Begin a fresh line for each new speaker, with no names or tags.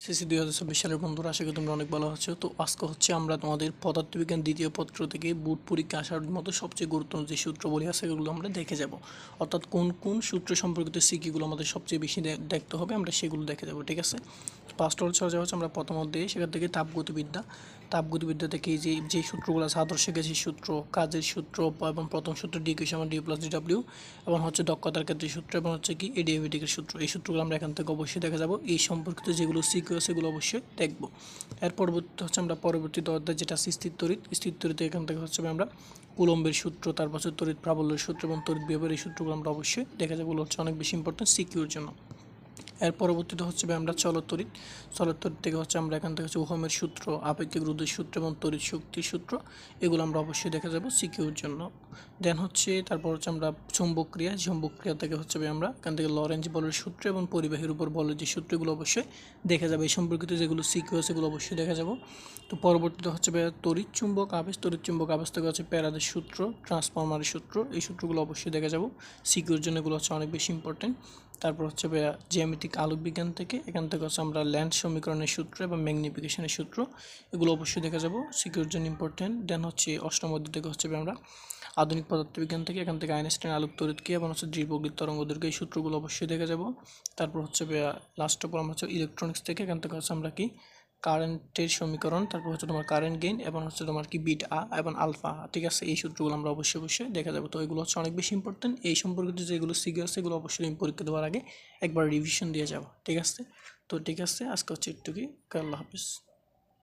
CC 2026 সালের বন্ধুরা, আশা করি তোমরা অনেক ভালো আছো। তো আজকে হচ্ছে আমরা তোমাদের পদার্থবিজ্ঞান দ্বিতীয় পত্র থেকে বোর্ড পরীক্ষা আসার মতো সবচেয়ে গুরুত্বপূর্ণ যে সূত্রগুলি আছে সেগুলো আমরা দেখে যাব। অর্থাৎ কোন কোন সূত্র সম্পর্কিত সিকিগুলো আমাদের সবচেয়ে বেশি দেখতে হবে, আমরা সেগুলো দেখে যাব। ঠিক আছে, ফার্স্ট অল চলে যাওয়া হচ্ছে আমরা প্রথম অধ্যায়ে, সেখান থেকে তাপগতিবিদ্যা থেকে যে সূত্রগুলো আছে, আদর্শ গ্যাসের সূত্র, কাজের সূত্র এবং প্রথম সূত্র ডি কে সমান ডি প্লাস ডি ডাব্লিউ, এবং হচ্ছে দক্ষতার ক্ষেত্রে সূত্র, এবং হচ্ছে কি এডিয়াবেটিকের সূত্র। এই সূত্রগুলো আমরা এখান থেকে অবশ্যই দেখা যাব। এই সম্পর্কিত যেগুলো সিকিউ সেগুলো অবশ্যই দেখব। এর পরবর্তী হচ্ছে আমরা পরবর্তী অধ্যায়, যেটা স্থির তড়িৎ এখান থেকে হচ্ছে আমরা কুলম্বের সূত্র, তারপর হচ্ছে তড়িৎ প্রাবল্যের সূত্র এবং তড়িৎ বিভবের এই সূত্রগুলো আমরা অবশ্যই দেখা যাবো। হচ্ছে অনেক বেশি ইম্পর্টেন্ট সিকিউর জন্য। এর পরবর্তীতে হচ্ছে আমরা চলৎ তড়িৎ থেকে হচ্ছে আমরা এখান থেকে হচ্ছে ওহমের সূত্র, আপেক্ষিক রোধের সূত্র এবং তড়িৎ শক্তির সূত্র, এগুলো আমরা অবশ্যই দেখা যাব সিকিউর জন্য। দেন হচ্ছে তারপর হচ্ছে আমরা চুম্বক ক্রিয়া থেকে হচ্ছে আমরা এখান থেকে লরেঞ্জ বলের সূত্র এবং পরিবাহীর উপর বলের যে সূত্রগুলো অবশ্যই দেখা যাবে। এই সম্পর্কিত যেগুলো সিকিউ সেগুলো অবশ্যই দেখা যাব। তো পরবর্তীতে হচ্ছে তড়িৎ চুম্বক আবেশ থেকে হচ্ছে প্যারাদের সূত্র, ট্রান্সফরমারের সূত্র, এই সূত্রগুলো অবশ্যই দেখা যাব সিকিউর জন্য। এগুলো হচ্ছে অনেক বেশি ইম্পর্টেন্ট। তারপর হচ্ছে জ্যামিতিক আলোক বিজ্ঞান থেকে, এখান থেকে হচ্ছে আমরা ল্যান্ড সমীকরণের সূত্র এবং ম্যাগনিফিকেশনের সূত্র, এগুলো অবশ্যই দেখা যাব, সিকিউর জন্য ইম্পর্টেন্ট। দেন হচ্ছে অষ্টম অধ্যায় থেকে হচ্ছে আমরা আধুনিক পদার্থবিজ্ঞান থেকে, এখান থেকে আইনস্টাইন আলোক তড়িৎ কি এবং হচ্ছে দ্বিবর্গিক তরঙ্গ দৈর্ঘ্য, এই সূত্রগুলো অবশ্যই দেখা যাব। তারপর হচ্ছে লাস্ট অফ আমরা হচ্ছে ইলেকট্রনিক্স থেকে, এখান থেকে হচ্ছে আমরা কি কারেন্টের সমীকরণ, তারপর হচ্ছে তোমার কারেন্ট গেইন এবং হচ্ছে তোমার কি বিটা এবং আলফা। ঠিক আছে, এই সূত্রগুলো আমরা অবশ্যই দেখা যাবে। তো এগুলো হচ্ছে অনেক বেশি ইম্পর্টেন্ট। এই সম্পর্কিত যেগুলো সিকিউ আছে এগুলো অবশ্যই পরীক্ষা দেওয়ার আগে একবার রিভিশন দিয়ে যাবো। ঠিক আছে, তো ঠিক আছে, আজকে হচ্ছে একটু কি, আল্লাহ হাফিজ।